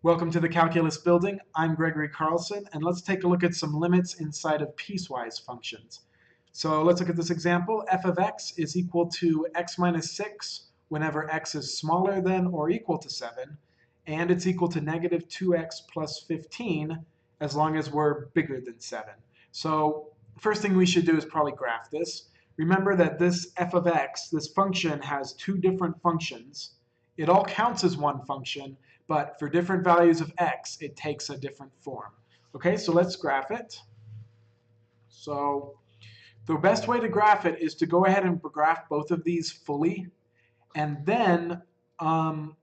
Welcome to the Calculus Building. I'm Gregory Carlson, and let's take a look at some limits inside of piecewise functions. So let's look at this example. F of x is equal to x minus 6 whenever x is smaller than or equal to 7, and it's equal to negative 2x plus 15 as long as we're bigger than 7. So first thing we should do is probably graph this. Remember that this f of x, this function, has two different functions. It all counts as one function, but for different values of x, it takes a different form. Okay, so let's graph it. So the best way to graph it is to go ahead and graph both of these fully, and then go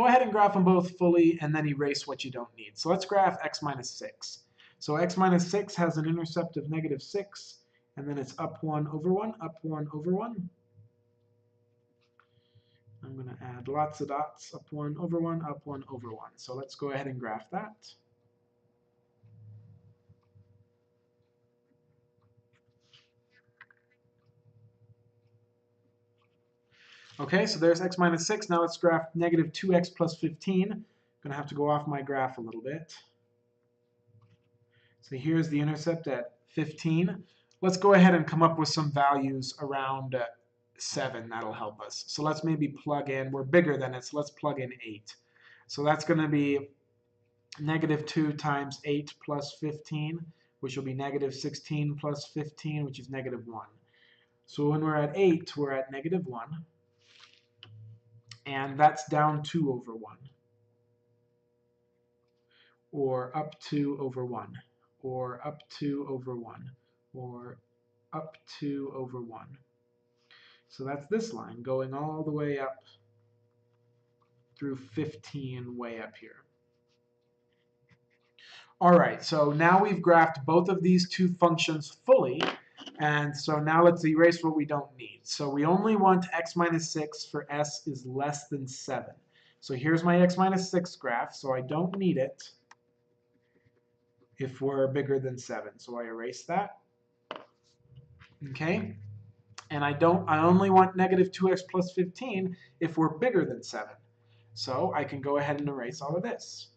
ahead and graph them both fully, and then erase what you don't need. So let's graph x minus 6. So x minus 6 has an intercept of negative 6, and then it's up 1 over 1, up 1 over 1. I'm going to add lots of dots, up 1 over 1, up 1 over 1. So let's go ahead and graph that. Okay, so there's x minus 6. Now let's graph negative 2x plus 15. I'm going to have to go off my graph a little bit. So here's the intercept at 15. Let's go ahead and come up with some values around 7. That'll help us. So let's maybe plug in, we're bigger than it, so let's plug in 8. So that's going to be negative 2 times 8 plus 15, which will be negative 16 plus 15, which is negative 1. So when we're at 8, we're at negative 1. And that's down 2 over 1. Or up 2 over 1. Or up 2 over 1. Or up 2 over 1. So that's this line going all the way up through 15 way up here. All right, so now we've graphed both of these two functions fully, and so now let's erase what we don't need. So we only want x minus 6 for s is less than 7. So here's my x minus 6 graph, so I don't need it if we're bigger than 7. So I erase that. Okay? And I only want negative 2x plus 15 if we're bigger than 7. So I can go ahead and erase all of this.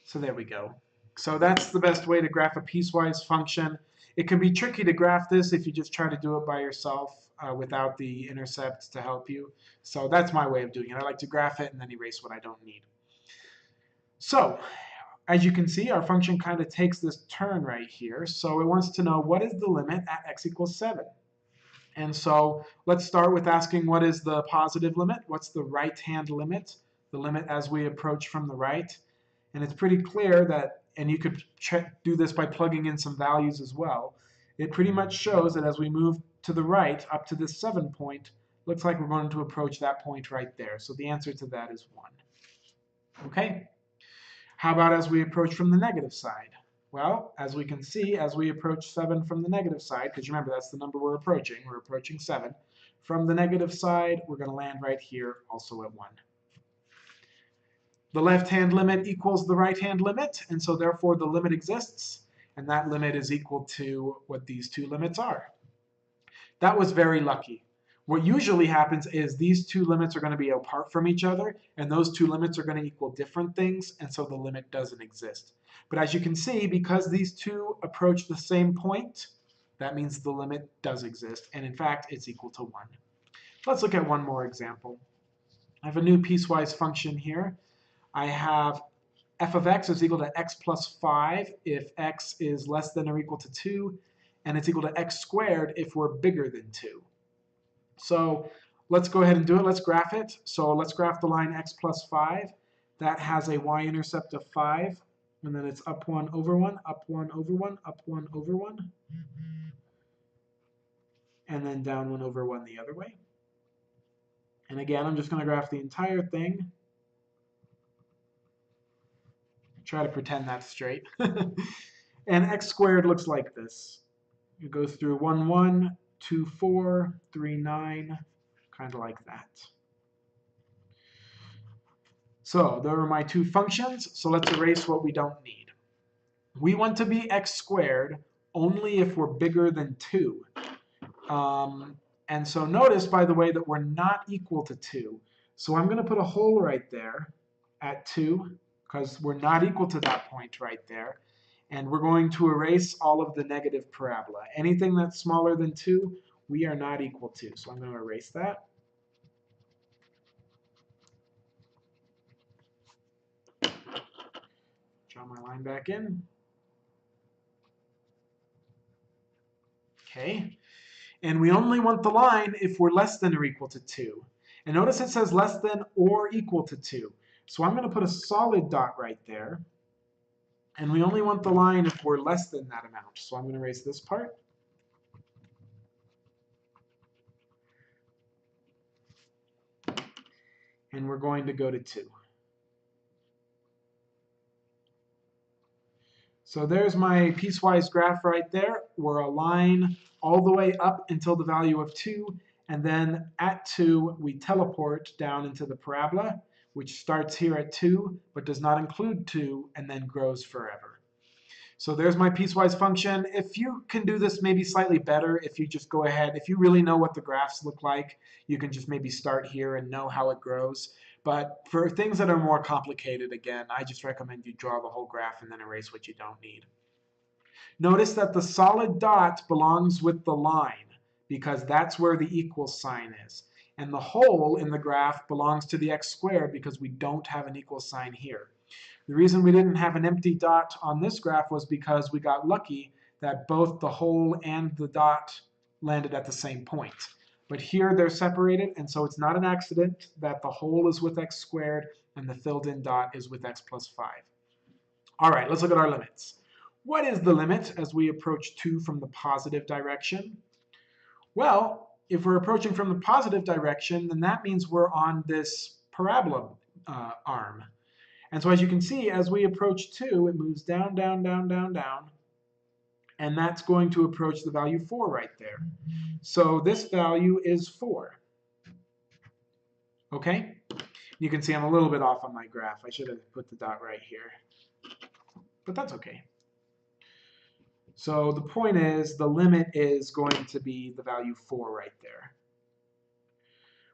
So there we go. So that's the best way to graph a piecewise function. It can be tricky to graph this if you just try to do it by yourself without the intercepts to help you. So that's my way of doing it. I like to graph it and then erase what I don't need. So as you can see, our function kind of takes this turn right here. So it wants to know what is the limit at x equals 7. And so let's start with asking what is the positive limit? What's the right-hand limit? The limit as we approach from the right. And it's pretty clear that, and you could do this by plugging in some values as well, it pretty much shows that as we move to the right up to this 7 point, looks like we're going to approach that point right there. So the answer to that is 1. Okay? How about as we approach from the negative side? Well, as we can see, as we approach 7 from the negative side, because remember that's the number we're approaching 7. From the negative side, we're going to land right here also at 1. The left-hand limit equals the right-hand limit, and so therefore the limit exists, and that limit is equal to what these two limits are. That was very lucky. What usually happens is these two limits are going to be apart from each other, and those two limits are going to equal different things, and so the limit doesn't exist. But as you can see, because these two approach the same point, that means the limit does exist, and in fact, it's equal to 1. Let's look at one more example. I have a new piecewise function here. I have f of x is equal to x plus 5 if x is less than or equal to 2, and it's equal to x squared if we're bigger than 2. So let's go ahead and do it. Let's graph it. So let's graph the line x plus 5. That has a y-intercept of 5, and then it's up 1 over 1, up 1 over 1, up 1 over 1, and then down 1 over 1 the other way. And again, I'm just going to graph the entire thing. Try to pretend that's straight. And x squared looks like this. It goes through 1, 1, 2, 4, 3, 9, kind of like that. So there are my two functions. So let's erase what we don't need. We want to be x squared only if we're bigger than 2. And so notice, by the way, that we're not equal to 2. So I'm going to put a hole right there at 2, because we're not equal to that point right there. And we're going to erase all of the negative parabola. Anything that's smaller than 2, we are not equal to. So I'm going to erase that. Draw my line back in. Okay. And we only want the line if we're less than or equal to 2. And notice it says less than or equal to 2. So I'm going to put a solid dot right there. And we only want the line if we're less than that amount. So I'm going to erase this part. And we're going to go to 2. So there's my piecewise graph right there. We're a line all the way up until the value of 2. And then at 2, we teleport down into the parabola, which starts here at 2, but does not include 2, and then grows forever. So there's my piecewise function. If you can do this maybe slightly better, if you just go ahead, if you really know what the graphs look like, you can just maybe start here and know how it grows. But for things that are more complicated, again, I just recommend you draw the whole graph and then erase what you don't need. Notice that the solid dot belongs with the line, because that's where the equal sign is. And the hole in the graph belongs to the x squared because we don't have an equal sign here. The reason we didn't have an empty dot on this graph was because we got lucky that both the hole and the dot landed at the same point. But here they're separated, and so it's not an accident that the hole is with x squared and the filled in dot is with x plus 5. All right, let's look at our limits. What is the limit as we approach 2 from the positive direction? Well, if we're approaching from the positive direction, then that means we're on this parabola arm. And so as you can see, as we approach 2, it moves down, down, down, down, down. And that's going to approach the value 4 right there. So this value is 4. Okay? You can see I'm a little bit off on my graph. I should have put the dot right here. But that's okay. So the point is, the limit is going to be the value 4 right there.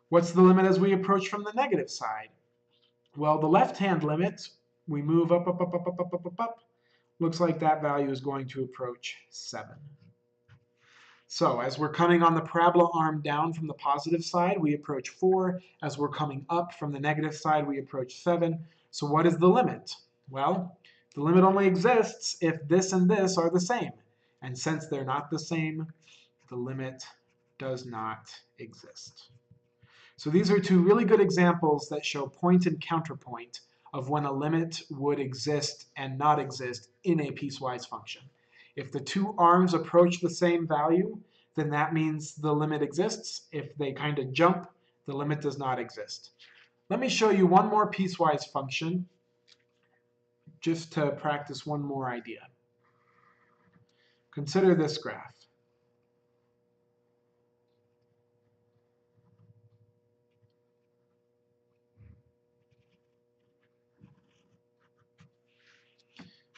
What's the limit as we approach from the negative side? Well, the left-hand limit, we move up, up, up, up, up, up, up, up, up. Looks like that value is going to approach 7. So as we're coming on the parabola arm down from the positive side, we approach 4. As we're coming up from the negative side, we approach 7. So what is the limit? Well, the limit only exists if this and this are the same. And since they're not the same, the limit does not exist. So these are 2 really good examples that show point and counterpoint of when a limit would exist and not exist in a piecewise function. If the 2 arms approach the same value, then that means the limit exists. If they kind of jump, the limit does not exist. Let me show you one more piecewise function just to practice one more idea. Consider this graph.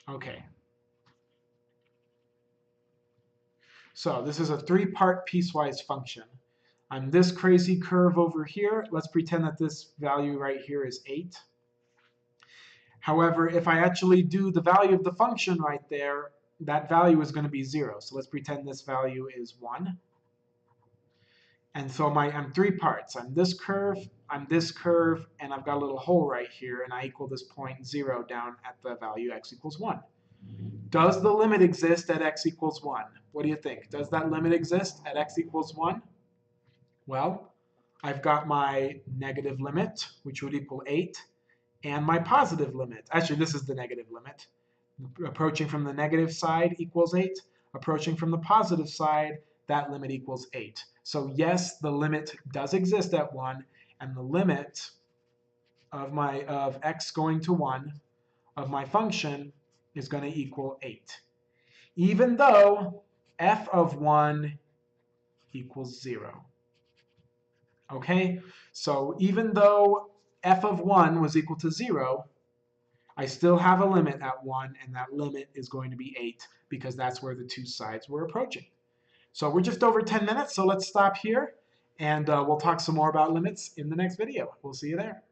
Okay. So this is a 3-part piecewise function. On this crazy curve over here, let's pretend that this value right here is 8. However, if I actually do the value of the function right there, that value is going to be 0. So let's pretend this value is 1. And so I'm 3 parts. I'm this curve, and I've got a little hole right here, and I equal this point 0 down at the value x equals 1. Does the limit exist at x equals 1? What do you think? Does that limit exist at x equals 1? Well, I've got my negative limit, which would equal 8, and my positive limit. Actually, this is the negative limit. Approaching from the negative side equals 8. Approaching from the positive side, that limit equals 8. So yes, the limit does exist at 1, and the limit of x going to 1 of my function is going to equal 8. Even though f of 1 equals 0. Okay, so even though f of 1 was equal to 0, I still have a limit at 1, and that limit is going to be 8 because that's where the two sides were approaching. So we're just over 10 minutes, so let's stop here, and we'll talk some more about limits in the next video. We'll see you there.